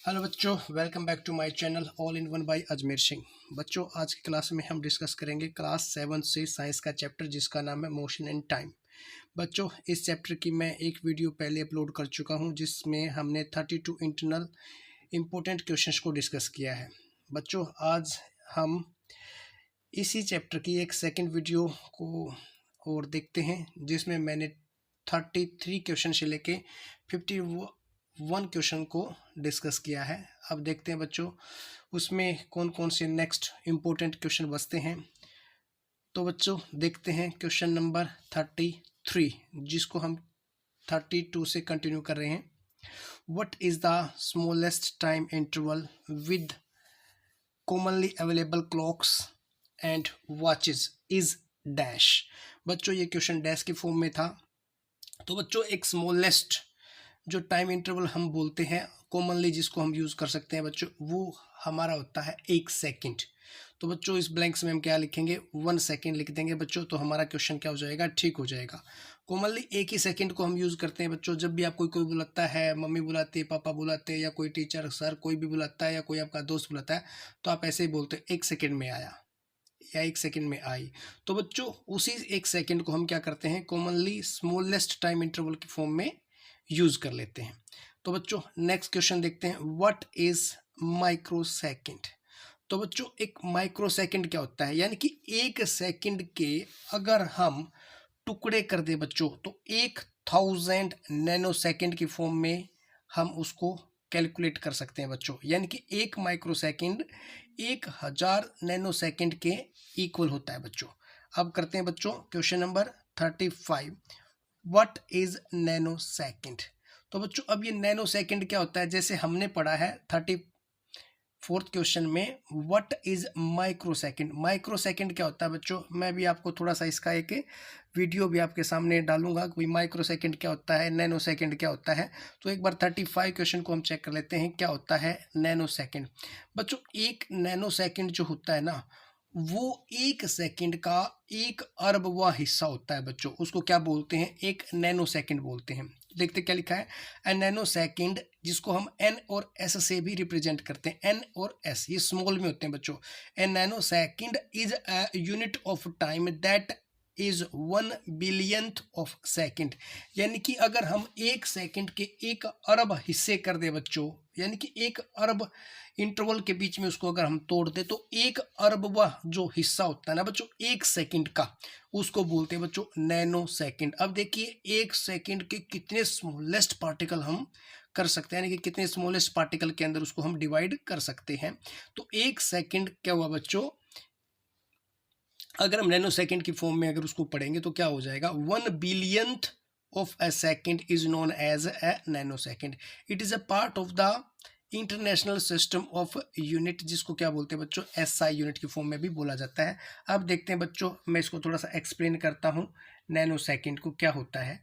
Hello बच्चों, welcome back to my channel all in one by Ajmer Singh. बच्चों, आज की क्लास में हम डिस्कस करेंगे क्लास 7 से साइंस का चैप्टर जिसका नाम है मोशन एंड टाइम। बच्चों, इस चैप्टर की मैं एक वीडियो पहले अपलोड कर चुका हूं जिसमें हमने 32 इंटरनल इम्पोर्टेंट क्वेश्चंस को डिस्कस किया है। बच्चों, आज हम इसी चैप्टर की एक सेकेंड वीडियो को और देखते हैं जिसमें मैंने 33 क्वेश्चन से लेके 51 क्वेश्चन को डिस्कस किया है। अब देखते हैं बच्चों उसमें कौन कौन से नेक्स्ट इम्पोर्टेंट क्वेश्चन बचते हैं। तो बच्चों देखते हैं क्वेश्चन नंबर 33 जिसको हम 32 से कंटिन्यू कर रहे हैं। What is the smallest time interval with commonly available clocks and watches is dash. बच्चों, ये क्वेश्चन डैश के फॉर्म में था। तो बच्चों, एक स्मॉलेस्ट जो टाइम इंटरवल हम बोलते हैं कॉमनली जिसको हम यूज़ कर सकते हैं बच्चों, वो हमारा होता है 1 सेकंड। तो बच्चों इस ब्लैंक्स में हम क्या लिखेंगे, 1 सेकंड लिख देंगे बच्चों, तो हमारा क्वेश्चन क्या हो जाएगा, ठीक हो जाएगा। कॉमनली 1 ही सेकंड को हम यूज़ करते हैं बच्चों। जब भी आपको कोई बुलाता है, मम्मी बुलाती है, पापा बुलाते हैं, या कोई टीचर सर कोई भी बुलाता है, या कोई आपका दोस्त बुलाता है, तो आप ऐसे ही बोलते हैं 1 सेकेंड में आया या 1 सेकेंड में आई। तो बच्चों उसी 1 सेकेंड को हम क्या करते हैं, कॉमनली स्मॉलेस्ट टाइम इंटरवल की फॉर्म में यूज कर लेते हैं। तो बच्चों नेक्स्ट क्वेश्चन देखते हैं, व्हाट इज माइक्रो सेकेंड। तो बच्चों एक माइक्रो सेकेंड क्या होता है, यानी कि 1 सेकेंड के अगर हम टुकड़े कर दे बच्चों तो 1000 नैनो सेकेंड की फॉर्म में हम उसको कैलकुलेट कर सकते हैं बच्चों। यानी कि 1 माइक्रो सेकेंड 1000 नैनो सेकेंड के इक्वल होता है बच्चों। अब करते हैं बच्चों question number 35, what is nano second. तो बच्चों अब ये नैनो सेकेंड क्या होता है, जैसे हमने पढ़ा है 34th क्वेश्चन में what is micro second. Micro second क्या होता है बच्चों, मैं भी आपको थोड़ा सा इसका एक वीडियो भी आपके सामने डालूंगा कि माइक्रो सेकेंड क्या होता है, नैनो सेकेंड क्या होता है। तो एक बार 35 क्वेश्चन को हम चेक कर लेते हैं क्या होता है नैनो सेकेंड। बच्चों एक नैनो सेकेंड जो होता है ना, वो 1 सेकेंड का 1 अरबवां हिस्सा होता है बच्चों। उसको क्या बोलते हैं, एक नैनो सेकेंड बोलते हैं। देखते क्या लिखा है, ए नैनो सेकेंड, जिसको हम एन और एस से भी रिप्रेजेंट करते हैं। एन और एस ये स्मॉल में होते हैं बच्चों। A nanosecond is a unit of time that is 1 billionth of second. यानी कि अगर हम 1 सेकेंड के 1 अरब हिस्से कर दे बच्चों, यानी कि 1 अरब इंटरवल के बीच में उसको अगर हम तोड़ दे तो 1 अरबवा जो हिस्सा होता है ना बच्चों 1 सेकेंड का, उसको बोलते हैं बच्चों नैनो सेकेंड। अब देखिए 1 सेकेंड के कितने स्मॉलेस्ट पार्टिकल हम कर सकते हैं, यानी कि कितने स्मॉलेस्ट पार्टिकल के अंदर उसको हम डिवाइड कर सकते हैं। तो 1 सेकेंड क्या हुआ बच्चों, अगर हम नैनो सेकेंड की फॉर्म में अगर उसको पढ़ेंगे तो क्या हो जाएगा, 1 billionth of a second is known as a nanosecond. It is a part of the international system of unit, जिसको क्या बोलते हैं बच्चों, एसआई यूनिट की फॉर्म में भी बोला जाता है। अब देखते हैं बच्चों, मैं इसको थोड़ा सा एक्सप्लेन करता हूँ नैनो सेकेंड को क्या होता है।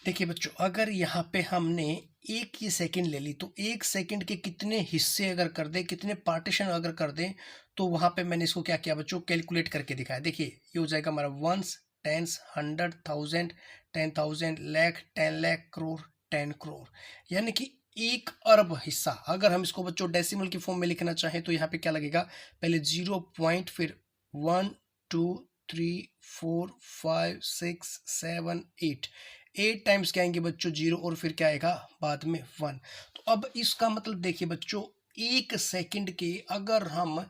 देखिए बच्चों, अगर यहाँ पे हमने 1 ही सेकेंड ले ली तो 1 सेकेंड के कितने हिस्से अगर कर दें, कितने पार्टीशन अगर कर दें, तो वहाँ पे मैंने इसको क्या किया बच्चों, कैलकुलेट करके दिखाया। देखिए ये हो जाएगा हमारा वंस, टेंस, 100, 1000, 10,000, लाख, 10 लाख, करोड़, 10 करोड़। यानी कि 1 अरब हिस्सा। अगर हम इसको बच्चों डेसिमल की फॉर्म में लिखना चाहें तो यहाँ पे क्या लगेगा, पहले 0 पॉइंट, फिर 1 2 3 4 5 6 7 8 टाइम्स क्या आएंगे बच्चों, 0, और फिर क्या आएगा बाद में 1। तो अब इसका मतलब देखिए बच्चों, 1 सेकंड के अगर हम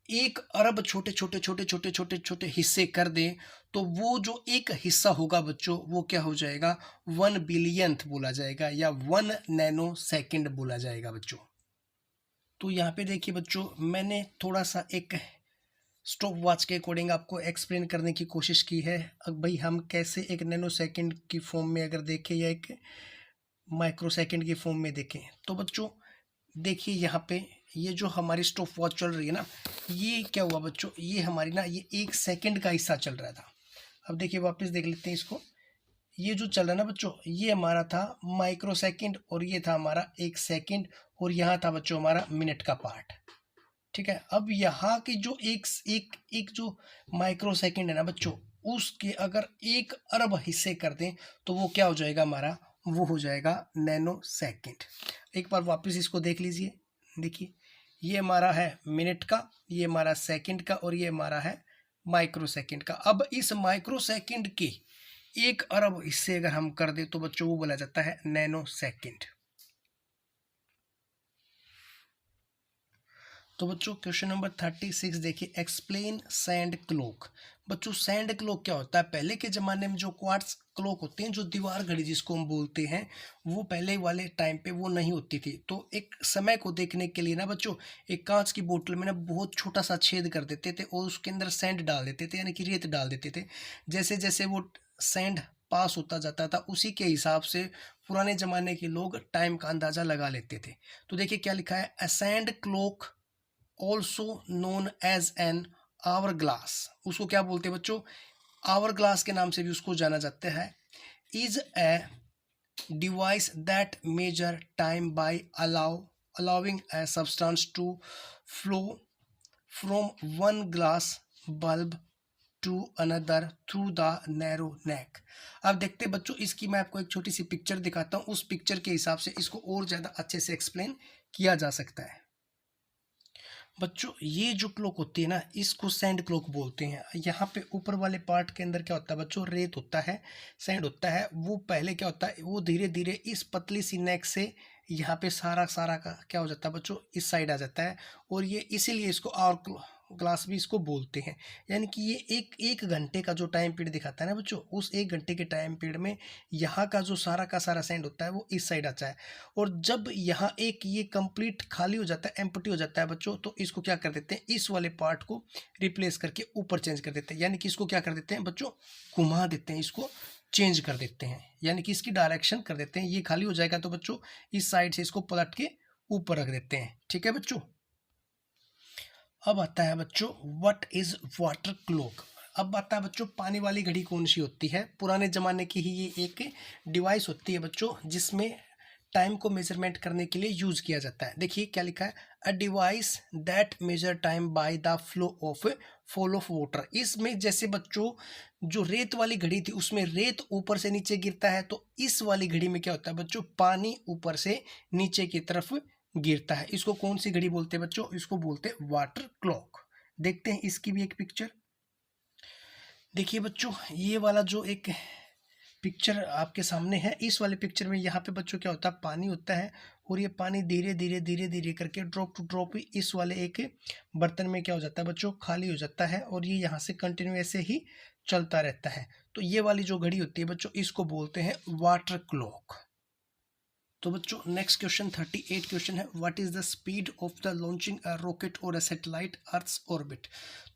1 अरब छोटे छोटे छोटे छोटे छोटे छोटे हिस्से कर दें तो वो जो एक हिस्सा होगा बच्चों वो क्या हो जाएगा, 1 बिलियंथ बोला जाएगा या 1 नैनो सेकंड बोला जाएगा बच्चों। तो यहाँ पे देखिए बच्चों, मैंने थोड़ा सा एक स्टॉप वॉच के अकॉर्डिंग आपको एक्सप्लेन करने की कोशिश की है। अब भाई हम कैसे एक नैनो सेकंड की फॉर्म में अगर देखें या एक माइक्रो सेकंड की फॉर्म में देखें, तो बच्चों देखिए यहाँ पे ये जो हमारी स्टॉप वॉच चल रही है ना, ये क्या हुआ बच्चों, ये हमारी ना ये 1 सेकंड का हिस्सा चल रहा था। अब देखिए वापस देख लेते हैं इसको, ये जो चल रहा है ना बच्चों, ये हमारा था माइक्रो सेकंड, और ये था हमारा 1 सेकंड, और यहाँ था बच्चों हमारा मिनट का पार्ट। ठीक है, अब यहाँ की जो एक एक एक जो माइक्रो सेकंड है ना बच्चों, उसके अगर 1 अरब हिस्से कर दें तो वो क्या हो जाएगा हमारा वो हो जाएगा नैनो सेकेंड। एक बार वापस इसको देख लीजिए, देखिए ये हमारा है मिनट का, ये हमारा सेकंड का, और ये हमारा है माइक्रो सेकंड का। अब इस माइक्रो सेकंड के 1 अरब हिस्से अगर हम कर दें तो बच्चों वो बोला जाता है नैनो सेकंड। तो बच्चों क्वेश्चन नंबर 36 देखिए, एक्सप्लेन सैंड क्लॉक। बच्चों सैंड क्लॉक क्या होता है? पहले के ज़माने में जो क्वार्ट्ज क्लॉक होते हैं, जो दीवार घड़ी जिसको हम बोलते हैं, वो पहले वाले टाइम पे वो नहीं होती थी। तो एक समय को देखने के लिए ना बच्चों, एक कांच की बोतल में ना बहुत छोटा सा छेद कर देते थे और उसके अंदर सैंड डाल देते थे, यानी कि रेत डाल देते थे। जैसे जैसे वो सैंड पास होता जाता था, उसी के हिसाब से पुराने ज़माने के लोग टाइम का अंदाज़ा लगा लेते थे। तो देखिए क्या लिखा है, a sand clock also known as an hourglass. उसको क्या बोलते हैं बच्चों? आवर ग्लास के नाम से भी उसको जाना जाता है। Is a device that measure time by allowing a substance to flow from one glass bulb to another through the narrow neck. अब देखते हैं बच्चों, इसकी मैं आपको एक छोटी सी पिक्चर दिखाता हूँ, उस पिक्चर के हिसाब से इसको और ज़्यादा अच्छे से एक्सप्लेन किया जा सकता है। बच्चों ये जो क्लॉक होती है ना, इसको सैंड क्लॉक बोलते हैं। यहाँ पे ऊपर वाले पार्ट के अंदर क्या होता है बच्चों? रेत होता है, सैंड होता है। वो पहले क्या होता है, वो धीरे धीरे इस पतली सी नेक से यहाँ पे सारा सारा का क्या हो जाता है बच्चों? इस साइड आ जाता है। और ये इसीलिए इसको और ग्लास भी इसको बोलते हैं। यानी कि ये एक घंटे का जो टाइम पीरियड दिखाता है ना बच्चों, उस 1 घंटे के टाइम पीरियड में यहाँ का सारा सैंड होता है वो इस साइड आता है। और जब यहाँ एक ये कंप्लीट खाली हो जाता है, एम्प्टी हो जाता है बच्चों, तो इसको क्या कर देते हैं, इस वाले पार्ट को रिप्लेस करके ऊपर चेंज कर देते हैं। यानी कि इसको क्या कर देते हैं बच्चों? घुमा देते हैं, इसको चेंज कर देते हैं, यानी कि इसकी डायरेक्शन कर देते हैं। ये खाली हो जाएगा तो बच्चों इस साइड से इसको पलट के ऊपर रख देते हैं। ठीक है बच्चों। अब आता है बच्चों व्हाट इज वाटर क्लॉक। अब आता है बच्चों पानी वाली घड़ी कौन सी होती है? पुराने ज़माने की ही ये एक डिवाइस होती है बच्चों, जिसमें टाइम को मेजरमेंट करने के लिए यूज़ किया जाता है। देखिए क्या लिखा है, a device that measure time by the fall of water. इसमें जैसे बच्चों जो रेत वाली घड़ी थी, उसमें रेत ऊपर से नीचे गिरता है, तो इस वाली घड़ी में क्या होता है बच्चों? पानी ऊपर से नीचे की तरफ गिरता है। इसको कौन सी घड़ी बोलते हैं बच्चों? इसको बोलते हैं वाटर क्लॉक। देखते हैं इसकी भी एक पिक्चर। देखिए बच्चों ये वाला जो एक पिक्चर आपके सामने है, इस वाले पिक्चर में यहाँ पे बच्चों क्या होता है, पानी होता है। और ये पानी धीरे धीरे करके ड्रॉप टू ड्रॉप इस वाले एक बर्तन में क्या हो जाता है बच्चों? खाली हो जाता है। और ये यहाँ से कंटिन्यू ऐसे ही चलता रहता है। तो ये वाली जो घड़ी होती है बच्चों, इसको बोलते हैं वाटर क्लॉक। तो बच्चों नेक्स्ट क्वेश्चन 38 क्वेश्चन है, what is the speed of the launching a rocket और अ सैटेलाइट अर्थ्स ऑर्बिट।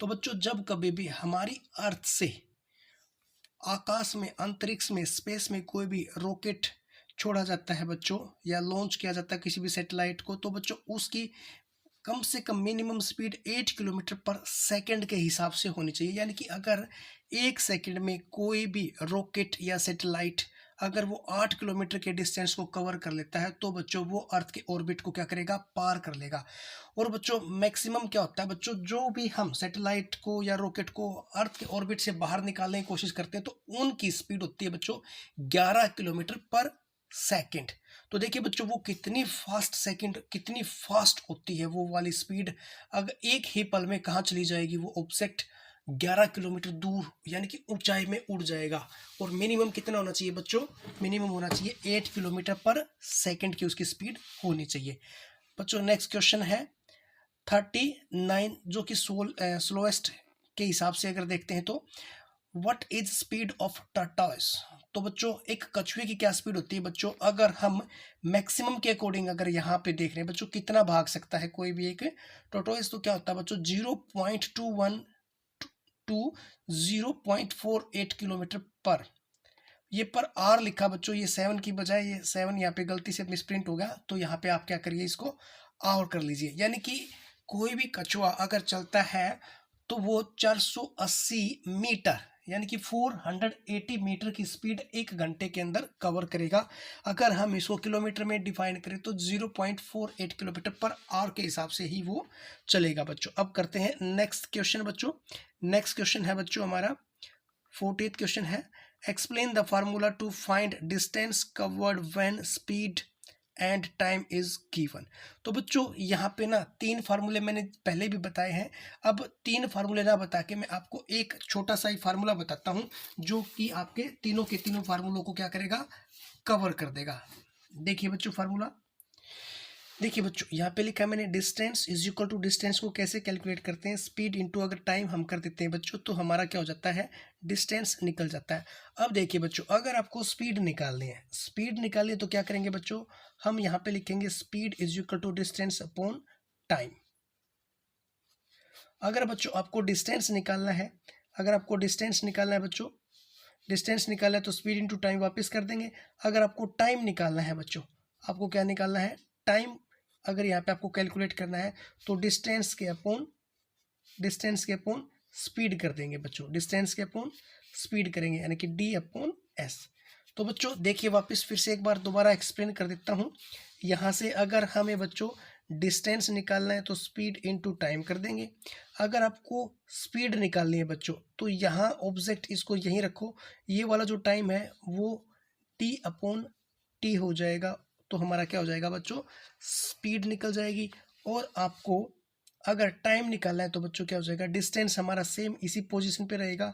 तो बच्चों जब कभी भी हमारी अर्थ से आकाश में, अंतरिक्ष में, स्पेस में कोई भी रॉकेट छोड़ा जाता है बच्चों, या लॉन्च किया जाता है किसी भी सैटेलाइट को, तो बच्चों उसकी कम से कम मिनिमम स्पीड 8 किलोमीटर पर सेकंड के हिसाब से होनी चाहिए। यानी कि अगर 1 सेकंड में कोई भी रॉकेट या सैटेलाइट अगर वो 8 किलोमीटर के डिस्टेंस को कवर कर लेता है, तो बच्चों वो अर्थ के ऑर्बिट को क्या करेगा? पार कर लेगा। और बच्चों मैक्सिमम क्या होता है बच्चों, जो भी हम सैटेलाइट को या रॉकेट को अर्थ के ऑर्बिट से बाहर निकालने की कोशिश करते हैं, तो उनकी स्पीड होती है बच्चों 11 किलोमीटर पर सेकंड। तो देखिए बच्चों वो कितनी फास्ट सेकंड, कितनी फास्ट होती है वो वाली स्पीड। अगर एक ही पल में कहाँ चली जाएगी वो ऑब्जेक्ट? 11 किलोमीटर दूर, यानी कि ऊंचाई में उड़ जाएगा। और मिनिमम कितना होना चाहिए बच्चों? मिनिमम होना चाहिए 8 किलोमीटर पर सेकंड की उसकी स्पीड होनी चाहिए। बच्चों नेक्स्ट क्वेश्चन है 39, जो कि स्लोएस्ट के हिसाब से अगर देखते हैं तो what is speed of tortoise. तो बच्चों एक कछुए की क्या स्पीड होती है बच्चों? अगर हम मैक्सिमम के अकॉर्डिंग अगर यहाँ पे देख रहे हैं बच्चों, कितना भाग सकता है कोई भी एक टर्टॉइस, तो क्या होता है बच्चों 0.21 टू 0.48 किलोमीटर पर। ये पर आर लिखा बच्चों, ये 7 की बजाय ये 7 यहाँ पे गलती से मिसप्रिंट हो गया, तो यहाँ पे आप क्या करिए, इसको आर कर लीजिए। यानी कि कोई भी कछुआ अगर चलता है तो वो 480 मीटर, यानी कि 480 मीटर की स्पीड 1 घंटे के अंदर कवर करेगा। अगर हम इसको किलोमीटर में डिफाइन करें तो 0.48 किलोमीटर पर आवर के हिसाब से ही वो चलेगा बच्चों। अब करते हैं नेक्स्ट क्वेश्चन बच्चों। नेक्स्ट क्वेश्चन है बच्चों हमारा 48 क्वेश्चन है, explain the formula to find distance covered when speed and time is given. तो बच्चों यहाँ पे ना 3 फार्मूले मैंने पहले भी बताए हैं। अब 3 फार्मूले ना बता के मैं आपको एक छोटा सा ही फार्मूला बताता हूँ जो कि आपके तीनों के तीनों फार्मूलों को क्या करेगा, कवर कर देगा। देखिए बच्चों फार्मूला, देखिए बच्चों यहाँ पे लिखा है मैंने, distance is equal to, distance को कैसे कैलकुलेट करते हैं, स्पीड इंटू अगर टाइम हम कर देते हैं बच्चों तो हमारा क्या हो जाता है, डिस्टेंस निकल जाता है। अब देखिए बच्चों, अगर आपको स्पीड निकालनी है, स्पीड निकालिए तो क्या करेंगे बच्चों, हम यहाँ पे लिखेंगे speed is equal to distance upon time. अगर बच्चों आपको डिस्टेंस निकालना है, अगर आपको डिस्टेंस निकालना है बच्चों, डिस्टेंस निकालना है तो स्पीड इंटू टाइम वापस कर देंगे। अगर आपको टाइम निकालना है बच्चों, आपको क्या निकालना है, टाइम, अगर यहाँ पे आपको कैलकुलेट करना है तो डिस्टेंस के अपॉन स्पीड कर देंगे बच्चों, डिस्टेंस के अपॉन स्पीड करेंगे यानी कि डी अपॉन एस। तो बच्चों देखिए वापस फिर से एक बार दोबारा एक्सप्लेन कर देता हूँ। यहाँ से अगर हमें बच्चों डिस्टेंस निकालना है तो स्पीड इनटू टाइम कर देंगे। अगर आपको स्पीड निकालनी है बच्चों तो यहाँ ऑब्जेक्ट इसको यहीं रखो, ये वाला जो टाइम है वो टी अपॉन टी हो जाएगा। तो हमारा क्या हो जाएगा बच्चों, स्पीड निकल जाएगी। और आपको अगर टाइम निकालना है तो बच्चों क्या हो जाएगा, डिस्टेंस हमारा सेम इसी पोजीशन पे रहेगा,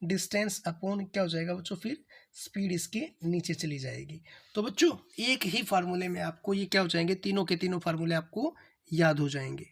डिस्टेंस अपॉन क्या हो जाएगा बच्चों, फिर स्पीड इसके नीचे चली जाएगी। तो बच्चों एक ही फार्मूले में आपको ये क्या हो जाएंगे, तीनों के तीनों फार्मूले आपको याद हो जाएंगे।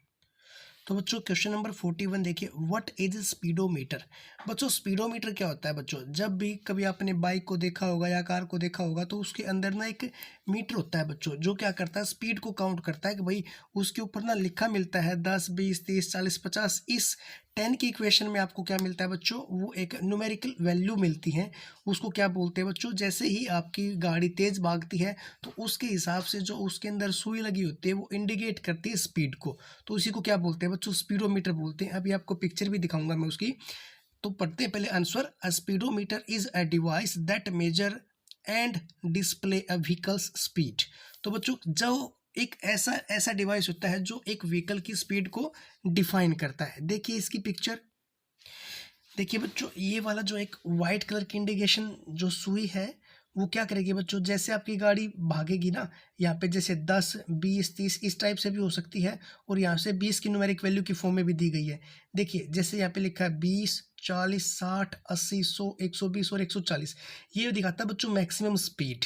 तो बच्चों क्वेश्चन नंबर 41 देखिए, व्हाट इज स्पीडोमीटर। बच्चों स्पीडोमीटर क्या होता है बच्चों, जब भी कभी आपने बाइक को देखा होगा या कार को देखा होगा तो उसके अंदर ना एक मीटर होता है बच्चों, जो क्या करता है, स्पीड को काउंट करता है कि भाई उसके ऊपर ना लिखा मिलता है 10 20 30 40 50। इस 10 की इक्वेशन में आपको क्या मिलता है बच्चों, वो एक न्यूमेरिकल वैल्यू मिलती है। उसको क्या बोलते हैं बच्चों, जैसे ही आपकी गाड़ी तेज़ भागती है तो उसके हिसाब से जो उसके अंदर सुई लगी होती है वो इंडिकेट करती है स्पीड को, तो उसी को क्या बोलते हैं बच्चों, स्पीडोमीटर बोलते हैं। अभी आपको पिक्चर भी दिखाऊंगा मैं उसकी। तो पढ़ते हैं पहले answer. A speedometer is a device that measure and display a vehicle's speed. तो बच्चों जो एक ऐसा ऐसा डिवाइस होता है जो एक व्हीकल की स्पीड को डिफाइन करता है। देखिए इसकी पिक्चर, देखिए बच्चों ये वाला जो एक वाइट कलर की इंडिकेशन जो सुई है वो क्या करेगी बच्चों, जैसे आपकी गाड़ी भागेगी ना, यहाँ पे जैसे 10 20 30 इस टाइप से भी हो सकती है, और यहाँ से 20 की न्यूमेरिक वैल्यू की फॉर्म में भी दी गई है। देखिए जैसे यहाँ पे लिखा है 20 40 60 80 100 120 और 140, ये दिखाता है बच्चों मैक्सिमम स्पीड।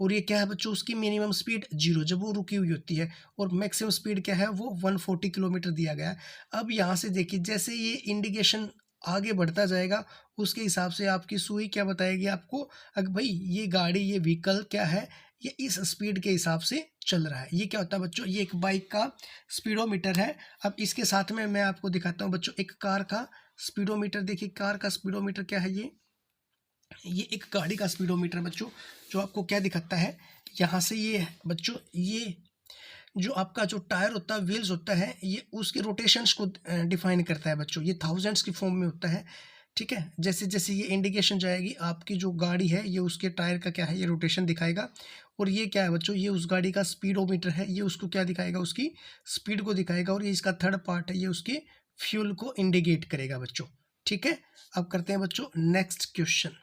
और ये क्या है बच्चों, उसकी मिनिमम स्पीड 0 जब वो रुकी हुई होती है, और मैक्सिमम स्पीड क्या है, वो 140 किलोमीटर दिया गया है। अब यहाँ से देखिए जैसे ये इंडिकेशन आगे बढ़ता जाएगा उसके हिसाब से आपकी सुई क्या बताएगी आपको, अगर भाई ये गाड़ी ये व्हीकल क्या है, ये इस स्पीड के हिसाब से चल रहा है। ये क्या होता है बच्चों, ये एक बाइक का स्पीडोमीटर है। अब इसके साथ में मैं आपको दिखाता हूँ बच्चों एक कार का स्पीडोमीटर। देखिए कार का स्पीडोमीटर क्या है, ये एक गाड़ी का स्पीडोमीटर बच्चों, जो आपको क्या दिखाता है, यहाँ से ये बच्चों, ये जो आपका जो टायर होता है, व्हील्स होता है, ये उसके रोटेशंस को डिफाइन करता है बच्चों। ये थाउजेंड्स की फॉर्म में होता है, ठीक है। जैसे जैसे ये इंडिकेशन जाएगी आपकी जो गाड़ी है, ये उसके टायर का क्या है, ये रोटेशन दिखाएगा। और ये क्या है बच्चों, ये उस गाड़ी का स्पीडोमीटर है, ये उसको क्या दिखाएगा, उसकी स्पीड को दिखाएगा। और ये इसका थर्ड पार्ट है, ये उसके फ्यूल को इंडिकेट करेगा बच्चों, ठीक है। अब करते हैं बच्चों नेक्स्ट क्वेश्चन।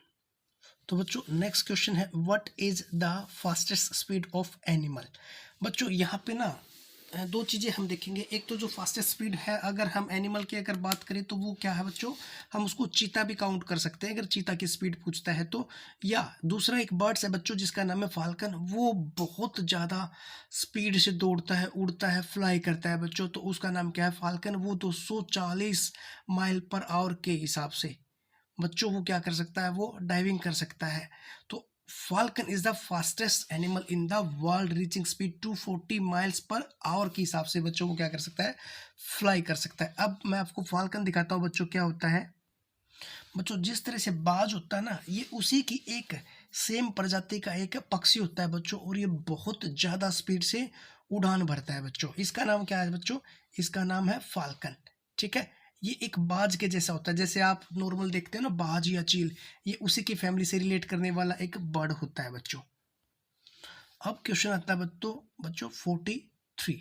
तो बच्चों नेक्स्ट क्वेश्चन है, what is the fastest speed of animal. बच्चों यहाँ पे ना दो चीज़ें हम देखेंगे। एक तो जो फास्टेस्ट स्पीड है, अगर हम एनिमल की अगर बात करें तो वो क्या है बच्चों, हम उसको चीता भी काउंट कर सकते हैं अगर चीता की स्पीड पूछता है तो। या दूसरा एक बर्ड्स है बच्चों जिसका नाम है फाल्कन, वो बहुत ज़्यादा स्पीड से दौड़ता है, उड़ता है, फ्लाई करता है बच्चों, तो उसका नाम क्या है, फाल्कन। वो 240 माइल पर आवर के हिसाब से बच्चों वो क्या कर सकता है, वो डाइविंग कर सकता है। तो falcon is the fastest animal in the world, reaching speed 240 miles per hour के हिसाब से बच्चों को क्या कर सकता है, फ्लाई कर सकता है। अब मैं आपको फाल्कन दिखाता हूँ बच्चों क्या होता है। बच्चों जिस तरह से बाज होता है ना, ये उसी की एक सेम प्रजाति का एक पक्षी होता है बच्चों, और ये बहुत ज़्यादा स्पीड से उड़ान भरता है बच्चों। इसका नाम क्या है बच्चों, इसका नाम है फाल्कन, ठीक है। ये एक बाज के जैसा होता है, जैसे आप नॉर्मल देखते हो ना बाज या चील, ये उसी की फैमिली से रिलेट करने वाला एक बर्ड होता है बच्चों। अब क्वेश्चन आता है बच्चों 43,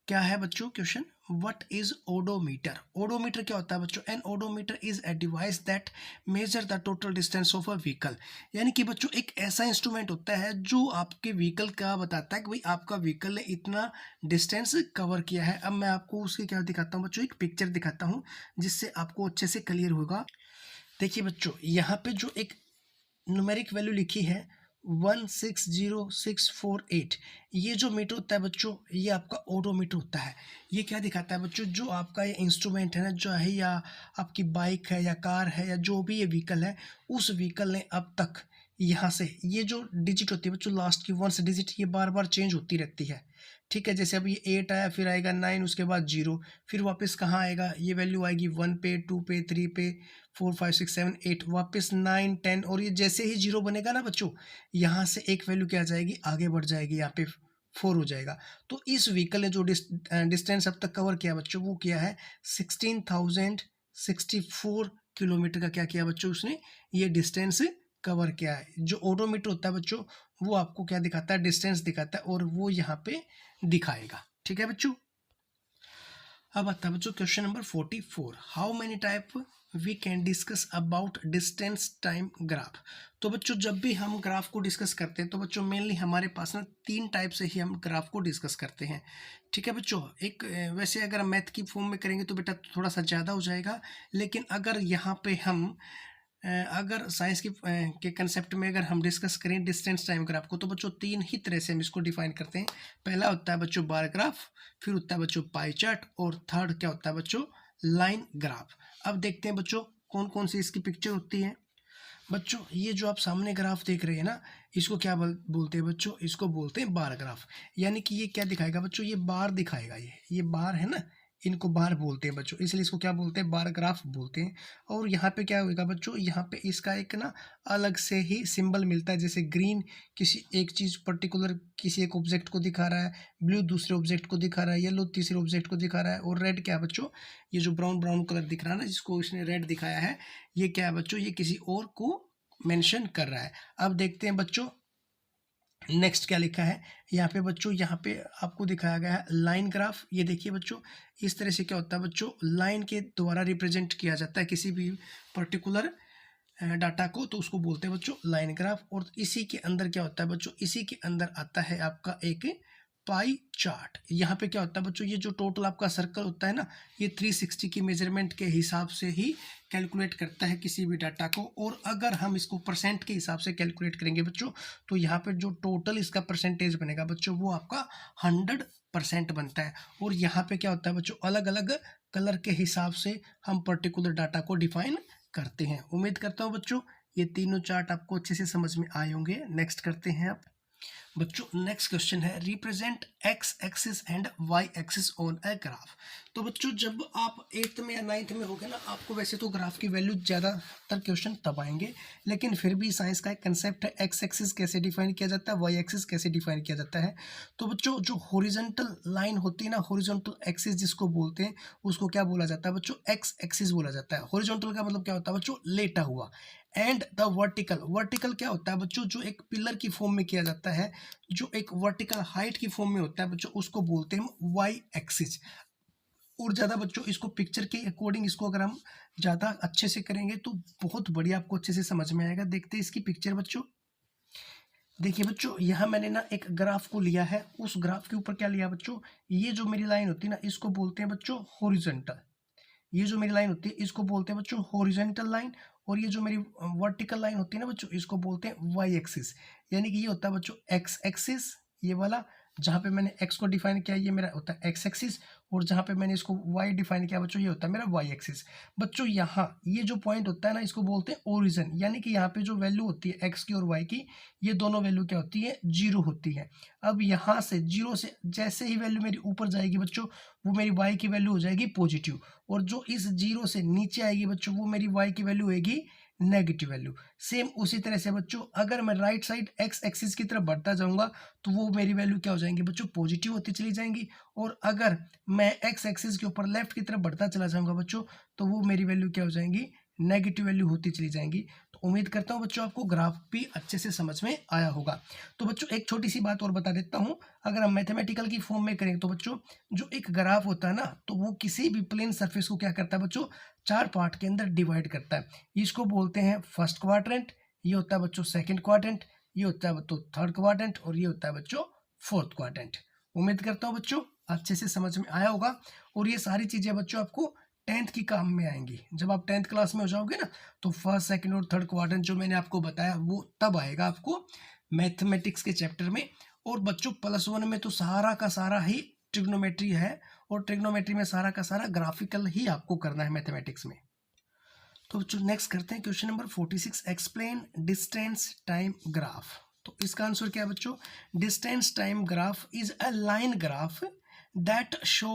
क्या है बच्चों question what is odometer? Odometer क्या होता है बच्चों? An odometer is a device that measure the total distance of a vehicle. यानी कि बच्चों एक ऐसा इंस्ट्रूमेंट होता है जो आपके व्हीकल का बताता है कि भाई आपका व्हीकल ने इतना डिस्टेंस कवर किया है। अब मैं आपको उसकी क्या दिखाता हूँ बच्चों, एक पिक्चर दिखाता हूँ जिससे आपको अच्छे से क्लियर होगा। देखिए बच्चों, यहाँ पे जो एक न्यूमेरिक वैल्यू लिखी है 160648, ये जो मीटर होता है बच्चों, ये आपका ओडोमीटर होता है। ये क्या दिखाता है बच्चों? जो आपका ये इंस्ट्रूमेंट है ना, जो है या आपकी बाइक है या कार है या जो भी ये व्हीकल है, उस व्हीकल ने अब तक यहाँ से ये जो डिजिट होती है बच्चों, लास्ट की 1 डिजिट, ये बार बार चेंज होती रहती है। ठीक है, जैसे अभी 8 आया, फिर आएगा 9, उसके बाद 0, फिर वापस कहाँ आएगा? ये वैल्यू आएगी 1 पे, 2 पे, 3 पे, 4 5 6 7 8, वापस 9 10, और ये जैसे ही 0 बनेगा ना बच्चों, यहाँ से एक वैल्यू क्या आ जाएगी? आगे बढ़ जाएगी, यहाँ पे 4 हो जाएगा। तो इस व्हीकल ने जो डिस्टेंस अब तक कवर किया बच्चों, वो किया है 16,064 किलोमीटर का। क्या किया बच्चों? उसने ये डिस्टेंस कवर किया है। जो ओडोमीटर होता है बच्चों, वो आपको क्या दिखाता है? डिस्टेंस दिखाता है, और वो यहाँ पे दिखाएगा। ठीक है बच्चों। अब आता है बच्चों question number 44, how many type we can discuss about distance time graph. तो बच्चों जब भी हम ग्राफ को डिस्कस करते हैं तो बच्चों मेनली हमारे पास ना 3 टाइप से ही हम ग्राफ को डिस्कस करते हैं। ठीक है बच्चों, एक वैसे अगर हम मैथ की फॉर्म में करेंगे तो बेटा थोड़ा सा ज़्यादा हो जाएगा, लेकिन अगर यहाँ पे हम अगर साइंस की के कंसेप्ट में अगर हम डिस्कस करें डिस्टेंस टाइम ग्राफ को, तो बच्चों 3 ही तरह से हम इसको डिफाइन करते हैं। पहला होता है बच्चों बार ग्राफ, फिर होता है बच्चों पाई चार्ट, और थर्ड क्या होता है बच्चों? Line graph. अब देखते हैं बच्चों कौन कौन सी इसकी पिक्चर होती है। बच्चों ये जो आप सामने ग्राफ देख रहे हैं ना, इसको क्या बोलते हैं बच्चों? इसको बोलते हैं बार ग्राफ। यानी कि ये क्या दिखाएगा बच्चों? ये बार दिखाएगा। ये बार है ना, इनको बार बोलते हैं बच्चों, इसलिए इसको क्या बोलते हैं? बार ग्राफ बोलते हैं। और यहाँ पे क्या होगा बच्चों? यहाँ पे इसका एक ना अलग से ही सिंबल मिलता है, जैसे ग्रीन किसी एक चीज़ पर्टिकुलर किसी एक ऑब्जेक्ट को दिखा रहा है, ब्लू दूसरे ऑब्जेक्ट को दिखा रहा है, येलो तीसरे ऑब्जेक्ट को दिखा रहा है, और रेड क्या है बच्चों? ये जो ब्राउन ब्राउन कलर दिख रहा है ना, जिसको इसने रेड दिखाया है, ये क्या है बच्चों? ये किसी और को मेंशन कर रहा है। अब देखते हैं बच्चों नेक्स्ट क्या लिखा है यहाँ पे बच्चों। यहाँ पे आपको दिखाया गया है लाइन ग्राफ। ये देखिए बच्चों, इस तरह से क्या होता है बच्चों? लाइन के द्वारा रिप्रेजेंट किया जाता है किसी भी पर्टिकुलर डाटा को, तो उसको बोलते हैं बच्चों लाइन ग्राफ। और इसी के अंदर क्या होता है बच्चों? इसी के अंदर आता है आपका एक पाई चार्ट। यहाँ पे क्या होता है बच्चों? ये जो टोटल आपका सर्कल होता है ना, ये 360 की मेजरमेंट के हिसाब से ही कैलकुलेट करता है किसी भी डाटा को। और अगर हम इसको परसेंट के हिसाब से कैलकुलेट करेंगे बच्चों, तो यहाँ पे जो टोटल इसका परसेंटेज बनेगा बच्चों, वो आपका 100% बनता है। और यहाँ पे क्या होता है बच्चों? अलग अलग कलर के हिसाब से हम पर्टिकुलर डाटा को डिफाइन करते हैं। उम्मीद करता हूँ बच्चों ये तीनों चार्ट आपको अच्छे से समझ में आए होंगे। नेक्स्ट करते हैं आप बच्चों। नेक्स्ट क्वेश्चन है represent X axis and Y axis on a graph. तो बच्चों जब आप 8th में या 9th में होगे ना, आपको वैसे तो ग्राफ की वैल्यू ज़्यादातर क्वेश्चन तब आएंगे, लेकिन फिर भी साइंस का एक कंसेप्ट है एक्स एक्सिस कैसे डिफाइन किया जाता है, वाई एक्सिस कैसे डिफाइन किया जाता है। तो बच्चों जो हॉरिजॉन्टल लाइन होती है ना, हॉरिजॉन्टल एक्सिस जिसको बोलते हैं, उसको क्या बोला जाता है बच्चों? एक्स एक्सिस बोला जाता है। हॉरिजॉन्टल का मतलब क्या होता है बच्चों? लेटा हुआ। एंड द वर्टिकल, वर्टिकल क्या होता है बच्चों? जो एक पिलर की फॉर्म में किया जाता है, जो एक वर्टिकल हाइट की फॉर्म में होता है बच्चों, उसको बोलते हैं वाई एक्सिस। और ज़्यादा बच्चों इसको पिक्चर के अकॉर्डिंग इसको अगर हम ज़्यादा अच्छे से करेंगे तो बहुत बढ़िया आपको अच्छे से समझ में आएगा। देखते हैं इसकी पिक्चर बच्चों। देखिए बच्चों, यहाँ मैंने ना एक ग्राफ को लिया है, उस ग्राफ के ऊपर क्या लिया बच्चों? ये जो मेरी लाइन होती है ना, इसको बोलते हैं बच्चों हॉरिजॉन्टल। ये जो मेरी लाइन होती है इसको बोलते हैं बच्चों हॉरिजॉन्टल लाइन। और ये जो मेरी वर्टिकल लाइन होती है ना बच्चों, इसको बोलते हैं वाई एक्सिस। यानी कि ये होता है बच्चों एक्स एक्सिस, ये वाला जहाँ पे मैंने एक्स को डिफाइन किया ये मेरा होता है एक्स एक्सिस, और जहाँ पे मैंने इसको वाई डिफाइन किया बच्चों, ये होता है मेरा वाई एक्सिस। बच्चों यहाँ ये जो पॉइंट होता है ना, इसको बोलते हैं ओरिजिन। यानी कि यहाँ पे जो वैल्यू होती है एक्स की और वाई की, ये दोनों वैल्यू क्या होती है? 0 होती है। अब यहाँ से 0 से जैसे ही वैल्यू मेरी ऊपर जाएगी बच्चों, वो मेरी वाई की वैल्यू हो जाएगी पॉजिटिव, और जो इस 0 से नीचे आएगी बच्चों, वो मेरी वाई की वैल्यू होगी नेगेटिव वैल्यू। सेम उसी तरह से बच्चों अगर मैं राइट साइड एक्स एक्सिस की तरफ बढ़ता जाऊंगा, तो वो मेरी वैल्यू क्या हो जाएंगी बच्चों? पॉजिटिव होती चली जाएंगी। और अगर मैं एक्स एक्सिस के ऊपर लेफ्ट की तरफ बढ़ता चला जाऊंगा बच्चों, तो वो मेरी वैल्यू क्या हो जाएंगी? नेगेटिव वैल्यू होती चली जाएंगी। तो उम्मीद करता हूँ बच्चों आपको ग्राफ भी अच्छे से समझ में आया होगा। तो बच्चों एक छोटी सी बात और बता देता हूँ, अगर हम मैथमेटिकल की फॉर्म में करें तो बच्चों जो एक ग्राफ होता है ना, तो वो किसी भी प्लेन सरफेस को क्या करता है बच्चों, 4 पार्ट के अंदर डिवाइड करता है। इसको बोलते हैं फर्स्ट क्वाड्रेंट, ये होता है बच्चों सेकंड क्वाड्रेंट, ये होता है बच्चों थर्ड क्वाड्रेंट और ये होता है बच्चों फोर्थ क्वाड्रेंट। उम्मीद करता हूँ बच्चों अच्छे से समझ में आया होगा। और ये सारी चीज़ें बच्चों आपको 10th की काम में आएंगी। जब आप 10th क्लास में हो जाओगे ना, तो फर्स्ट सेकंड और थर्ड क्वाड्रेंट जो मैंने आपको बताया वो तब आएगा आपको मैथमेटिक्स के चैप्टर में। और बच्चों +1 में तो सारा का सारा ही ट्रिग्नोमेट्री है, और ट्रिग्नोमेट्री में सारा का सारा ग्राफिकल ही आपको करना है मैथमेटिक्स में। तो बच्चों नेक्स्ट करते हैं question number 46, explain distance time graph. तो इसका आंसर क्या है बच्चों, distance time graph is a line graph that show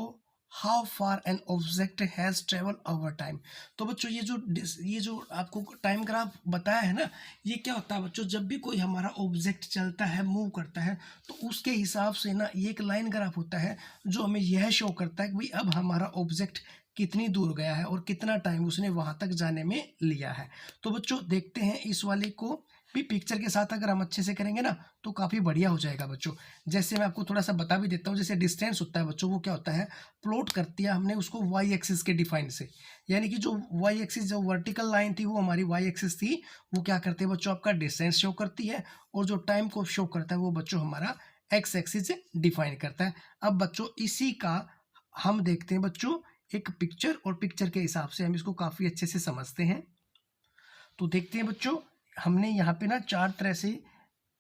how far an object has travel over time. तो बच्चों ये जो आपको टाइम ग्राफ बताया है ना, ये क्या होता है बच्चों, जब भी कोई हमारा ऑब्जेक्ट चलता है, मूव करता है, तो उसके हिसाब से ना ये एक लाइन ग्राफ होता है जो हमें यह शो करता है कि भाई अब हमारा ऑब्जेक्ट कितनी दूर गया है और कितना टाइम उसने वहां तक जाने में लिया है। तो बच्चों देखते हैं इस वाले को भी पिक्चर के साथ अगर हम अच्छे से करेंगे ना तो काफ़ी बढ़िया हो जाएगा बच्चों। जैसे मैं आपको थोड़ा सा बता भी देता हूँ, जैसे डिस्टेंस होता है बच्चों, वो क्या होता है, प्लॉट कर दिया हमने उसको वाई एक्सिस के डिफाइन से, यानी कि जो वाई एक्सिस जो वर्टिकल लाइन थी वो हमारी वाई एक्सिस थी, वो क्या करती है बच्चों, आपका डिस्टेंस शो करती है, और जो टाइम को शो करता है वो बच्चों हमारा एक्स एक्सिस डिफाइन करता है। अब बच्चों इसी का हम देखते हैं बच्चों एक पिक्चर, और पिक्चर के हिसाब से हम इसको काफ़ी अच्छे से समझते हैं। तो देखते हैं बच्चों, हमने यहाँ पे ना 4 तरह से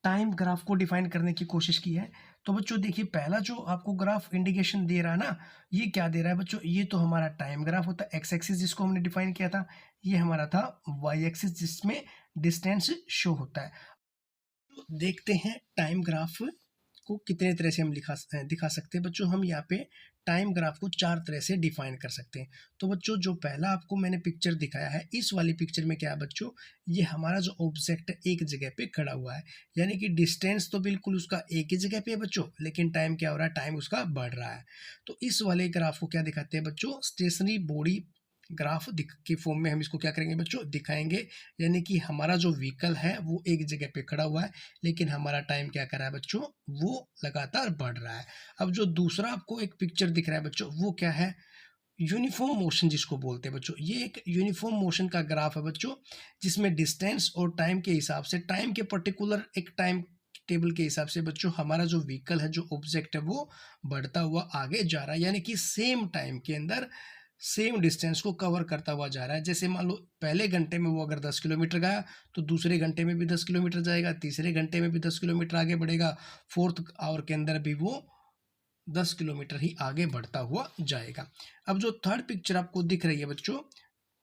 टाइम ग्राफ को डिफाइन करने की कोशिश की है। तो बच्चों देखिए, पहला जो आपको ग्राफ इंडिकेशन दे रहा है ना, ये क्या दे रहा है बच्चों, ये तो हमारा टाइम ग्राफ होता है, एक्स एक्सिस जिसको हमने डिफाइन किया था, ये हमारा था वाई एक्सिस जिसमें डिस्टेंस शो होता है। तो देखते हैं टाइम ग्राफ को कितने तरह से हम दिखा सकते हैं बच्चों। हम यहाँ पे टाइम ग्राफ को 4 तरह से डिफाइन कर सकते हैं। तो बच्चों जो पहला आपको मैंने पिक्चर दिखाया है, इस वाली पिक्चर में क्या है बच्चों, ये हमारा जो ऑब्जेक्ट एक जगह पे खड़ा हुआ है, यानी कि डिस्टेंस तो बिल्कुल उसका एक ही जगह पे है बच्चों, लेकिन टाइम क्या हो रहा है, टाइम उसका बढ़ रहा है। तो इस वाले ग्राफ को क्या दिखाते हैं बच्चों, स्टेशनरी बॉडी ग्राफ की फॉर्म में हम इसको क्या करेंगे बच्चों, दिखाएंगे। यानी कि हमारा जो व्हीकल है वो एक जगह पे खड़ा हुआ है, लेकिन हमारा टाइम क्या कर रहा है बच्चों, वो लगातार बढ़ रहा है। अब जो दूसरा आपको एक पिक्चर दिख रहा है बच्चों, वो क्या है, यूनिफॉर्म मोशन जिसको बोलते हैं बच्चों। ये एक यूनिफॉर्म मोशन का ग्राफ है बच्चों, जिसमें डिस्टेंस और टाइम के हिसाब से, टाइम के पर्टिकुलर एक टाइम टेबल के हिसाब से बच्चों हमारा जो व्हीकल है, जो ऑब्जेक्ट है, वो बढ़ता हुआ आगे जा रहा है, यानी कि सेम टाइम के अंदर सेम डिस्टेंस को कवर करता हुआ जा रहा है। जैसे मान लो पहले घंटे में वो अगर 10 किलोमीटर गया, तो दूसरे घंटे में भी 10 किलोमीटर जाएगा, तीसरे घंटे में भी 10 किलोमीटर आगे बढ़ेगा, फोर्थ आवर के अंदर भी वो 10 किलोमीटर ही आगे बढ़ता हुआ जाएगा। अब जो थर्ड पिक्चर आपको दिख रही है बच्चों,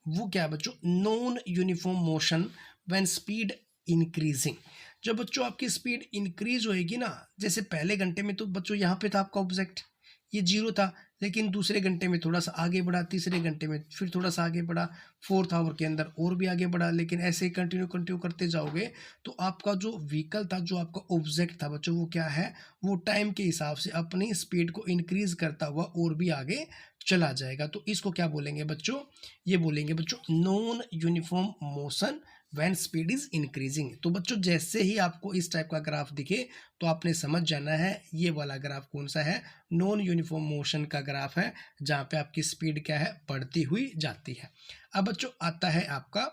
वो क्या है बच्चों, non uniform motion when speed increasing. जब बच्चों आपकी स्पीड इंक्रीज होएगी ना, जैसे पहले घंटे में तो बच्चों यहाँ पे था आपका ऑब्जेक्ट, ये 0 था, लेकिन दूसरे घंटे में थोड़ा सा आगे बढ़ा, तीसरे घंटे में फिर थोड़ा सा आगे बढ़ा, फोर्थ आवर के अंदर और भी आगे बढ़ा, लेकिन ऐसे ही कंटिन्यू करते जाओगे तो आपका जो व्हीकल था, जो आपका ऑब्जेक्ट था बच्चों, वो क्या है, वो टाइम के हिसाब से अपनी स्पीड को इंक्रीज करता हुआ और भी आगे चला जाएगा। तो इसको क्या बोलेंगे बच्चों, ये बोलेंगे बच्चों non uniform motion when speed is increasing. तो बच्चों जैसे ही आपको इस टाइप का ग्राफ दिखे तो आपने समझ जाना है ये वाला ग्राफ कौन सा है, नॉन यूनिफॉर्म मोशन का ग्राफ है, जहाँ पे आपकी स्पीड क्या है, बढ़ती हुई जाती है। अब बच्चों आता है आपका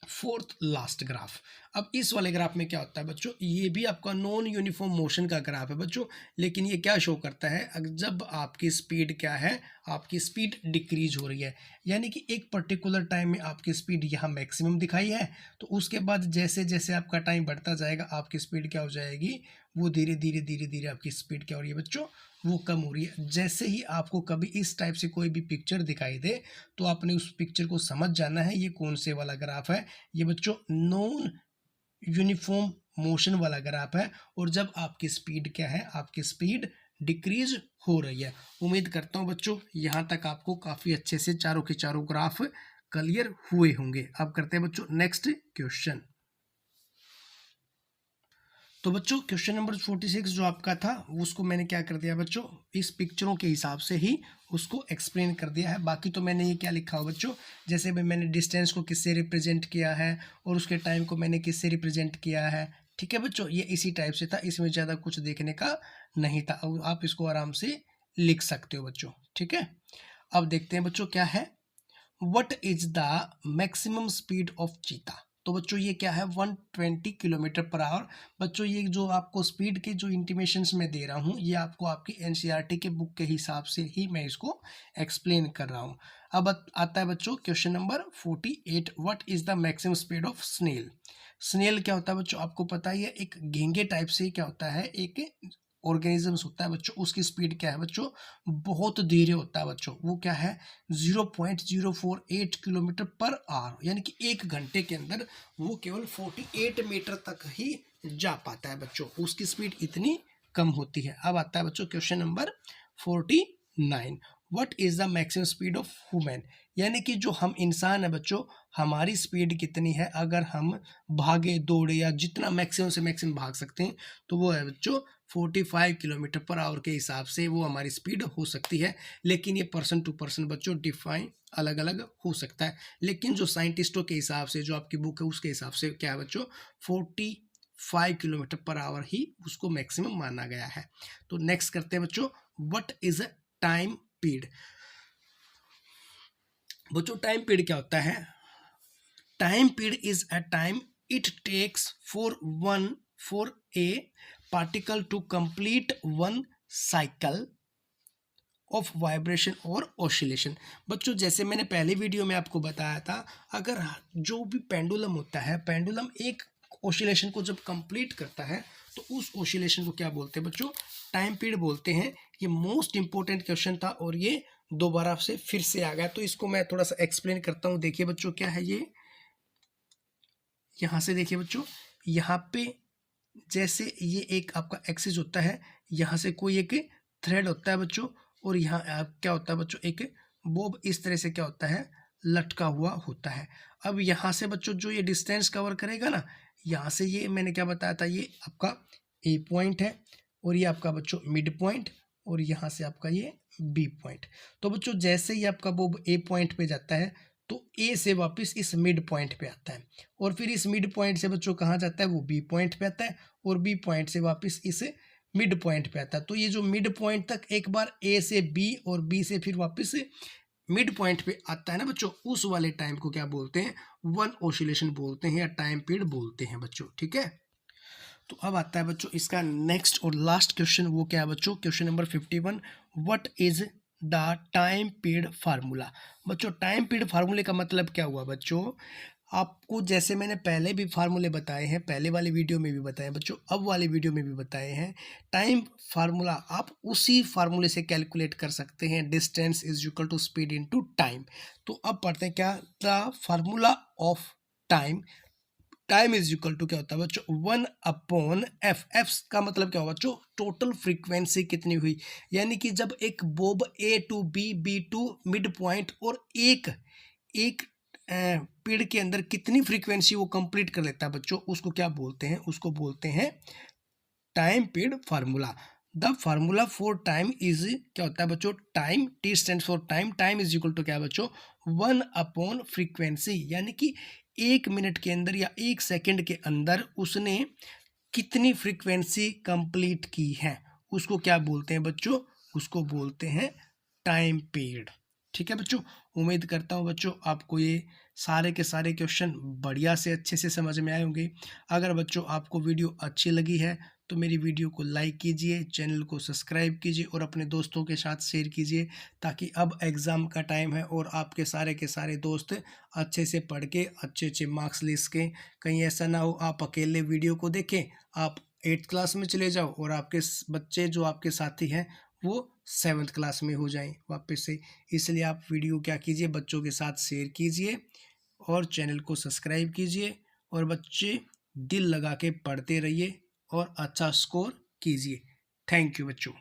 फोर्थ लास्ट ग्राफ। अब इस वाले ग्राफ में क्या होता है बच्चों, ये भी आपका नॉन यूनिफॉर्म मोशन का ग्राफ है बच्चों, लेकिन ये क्या शो करता है, जब आपकी स्पीड क्या है, आपकी स्पीड डिक्रीज हो रही है, यानी कि एक पर्टिकुलर टाइम में आपकी स्पीड यहाँ मैक्सिमम दिखाई है, तो उसके बाद जैसे जैसे आपका टाइम बढ़ता जाएगा आपकी स्पीड क्या हो जाएगी, वो धीरे धीरे आपकी स्पीड क्या हो रही है बच्चों, वो कम हो रही है। जैसे ही आपको कभी इस टाइप से कोई भी पिक्चर दिखाई दे तो आपने उस पिक्चर को समझ जाना है ये कौन से वाला ग्राफ है, ये बच्चों नॉन यूनिफॉर्म मोशन वाला ग्राफ है। और जब आपकी स्पीड क्या है, आपकी स्पीड डिक्रीज हो रही है। उम्मीद करता हूँ बच्चों यहाँ तक आपको काफ़ी अच्छे से चारों के चारों ग्राफ क्लियर हुए होंगे। अब करते हैं बच्चों नेक्स्ट क्वेश्चन। तो बच्चों क्वेश्चन नंबर 46 जो आपका था उसको मैंने क्या कर दिया बच्चों, इस पिक्चरों के हिसाब से ही उसको एक्सप्लेन कर दिया है। बाकी तो मैंने ये क्या लिखा हो बच्चों, जैसे भाई मैंने डिस्टेंस को किससे रिप्रेजेंट किया है और उसके टाइम को मैंने किससे रिप्रेजेंट किया है। ठीक है बच्चों, ये इसी टाइप से था, इसमें ज़्यादा कुछ देखने का नहीं था। अब आप इसको आराम से लिख सकते हो बच्चों। ठीक है, अब देखते हैं बच्चों क्या है, what is the maximum speed of चीता। तो बच्चों ये क्या है, 120 किलोमीटर पर आवर। बच्चों ये जो आपको स्पीड के जो इंटीमेशंस मैं दे रहा हूँ, ये आपको आपकी एनसीईआरटी के बुक के हिसाब से ही मैं इसको एक्सप्लेन कर रहा हूँ। अब आता है बच्चों question number 48, what is the maximum speed of snail. Snail क्या होता है बच्चों, आपको पता ही है, एक घेंगे टाइप से क्या होता है, एक ऑर्गेनिजम्स होता है बच्चों। उसकी स्पीड क्या है बच्चों, बहुत धीरे होता है बच्चों। वो क्या है, 0.048 किलोमीटर पर आवर, यानी कि 1 घंटे के अंदर वो केवल 48 मीटर तक ही जा पाता है बच्चों। उसकी स्पीड इतनी कम होती है। अब आता है बच्चों question number 49, what is the maximum speed of human. यानी कि जो हम इंसान है बच्चों, हमारी स्पीड कितनी है, अगर हम भागे दौड़े या जितना मैक्सिमम से मैक्सिमम भाग सकते हैं, तो वो है बच्चों 45 किलोमीटर पर आवर के हिसाब से वो हमारी स्पीड हो सकती है। लेकिन ये पर्सन टू पर्सन बच्चों डिफाइन अलग अलग हो सकता है। लेकिन जो साइंटिस्टों के हिसाब से, जो आपकी बुक है उसके हिसाब से क्या है बच्चों, 45 किलोमीटर पर आवर ही उसको मैक्सिमम माना गया है। तो नेक्स्ट करते हैं बच्चों, what is a time period. बच्चों टाइम पीरियड क्या होता है, time period is a time it takes for a particle to complete one cycle of vibration और ऑसिलेशन। बच्चों जैसे मैंने पहले वीडियो में आपको बताया था, अगर जो भी पेंडुलम होता है, पेंडुलम एक ऑसिलेशन को जब कंप्लीट करता है तो उस ऑसिलेशन को क्या बोलते हैं बच्चों, टाइम पीरियड बोलते हैं। ये मोस्ट इंपॉर्टेंट क्वेश्चन था और ये दोबारा से फिर से आ गया, तो इसको मैं थोड़ा सा एक्सप्लेन करता हूँ। देखिए बच्चों क्या है ये, यहाँ से देखिए बच्चों, यहाँ पे जैसे ये एक आपका एक्सिस होता है, यहाँ से कोई एक थ्रेड होता है बच्चों, और यहाँ क्या होता है बच्चों, एक बोब इस तरह से क्या होता है, लटका हुआ होता है। अब यहाँ से बच्चों जो ये डिस्टेंस कवर करेगा ना, यहाँ से ये मैंने क्या बताया था, ये आपका ए पॉइंट है और ये आपका बच्चों मिड पॉइंट, और यहाँ से आपका ये बी पॉइंट। तो बच्चों जैसे ही आपका बोब ए पॉइंट पे जाता है तो ए से वापस इस मिड पॉइंट पे आता है, और फिर इस मिड पॉइंट से बच्चों कहाँ जाता है, वो बी पॉइंट पे आता है, और बी पॉइंट से वापस इस मिड पॉइंट पे आता है। तो ये जो मिड पॉइंट तक एक बार ए से बी और बी से फिर वापस मिड पॉइंट पे आता है ना बच्चों, उस वाले टाइम को क्या बोलते हैं, वन ऑसिलेशन बोलते हैं या टाइम पीरियड बोलते हैं बच्चों। ठीक है, तो अब आता है बच्चों इसका नेक्स्ट और लास्ट क्वेश्चन, वो क्या है बच्चों, question number 51, what is the time period formula. बच्चों टाइम पीरियड फार्मूले का मतलब क्या हुआ बच्चों, आपको जैसे मैंने पहले भी फार्मूले बताए हैं, पहले वाले वीडियो में भी बताए हैं बच्चों, अब वाले वीडियो में भी बताए हैं। टाइम फार्मूला आप उसी फार्मूले से कैलकुलेट कर सकते हैं, distance is equal to speed into time. तो अब पढ़ते हैं क्या, the formula of time, time is equal to क्या होता है बच्चों, 1/f। एफ का मतलब क्या होगा बच्चों, टोटल फ्रीक्वेंसी कितनी हुई, यानी कि जब एक bob A to B, B to midpoint, और एक पीरियड के अंदर कितनी फ्रीक्वेंसी वो कंप्लीट कर लेता है बच्चों, उसको क्या बोलते हैं, उसको बोलते हैं time period formula. The formula for time is क्या होता है बच्चों, time, T stand for time, time is equal to क्या है बच्चों, 1/फ्रीक्वेंसी, यानी कि 1 मिनट के अंदर या 1 सेकंड के अंदर उसने कितनी फ्रीक्वेंसी कंप्लीट की है, उसको क्या बोलते हैं बच्चों, उसको बोलते हैं टाइम पीरियड। ठीक है बच्चों, उम्मीद करता हूँ बच्चों आपको ये सारे के सारे क्वेश्चन बढ़िया से अच्छे से समझ में आए होंगे। अगर बच्चों आपको वीडियो अच्छी लगी है तो मेरी वीडियो को लाइक कीजिए, चैनल को सब्सक्राइब कीजिए और अपने दोस्तों के साथ शेयर कीजिए, ताकि अब एग्ज़ाम का टाइम है और आपके सारे के सारे दोस्त अच्छे से पढ़ के अच्छे अच्छे मार्क्स ले सकें। कहीं ऐसा ना हो आप अकेले वीडियो को देखें, आप 8th क्लास में चले जाओ और आपके बच्चे जो आपके साथी हैं वो 7th क्लास में हो जाएं वापस से। इसलिए आप वीडियो क्या कीजिए, बच्चों के साथ शेयर कीजिए और चैनल को सब्सक्राइब कीजिए, और बच्चे दिल लगा के पढ़ते रहिए और अच्छा स्कोर कीजिए। थैंक यू बच्चों।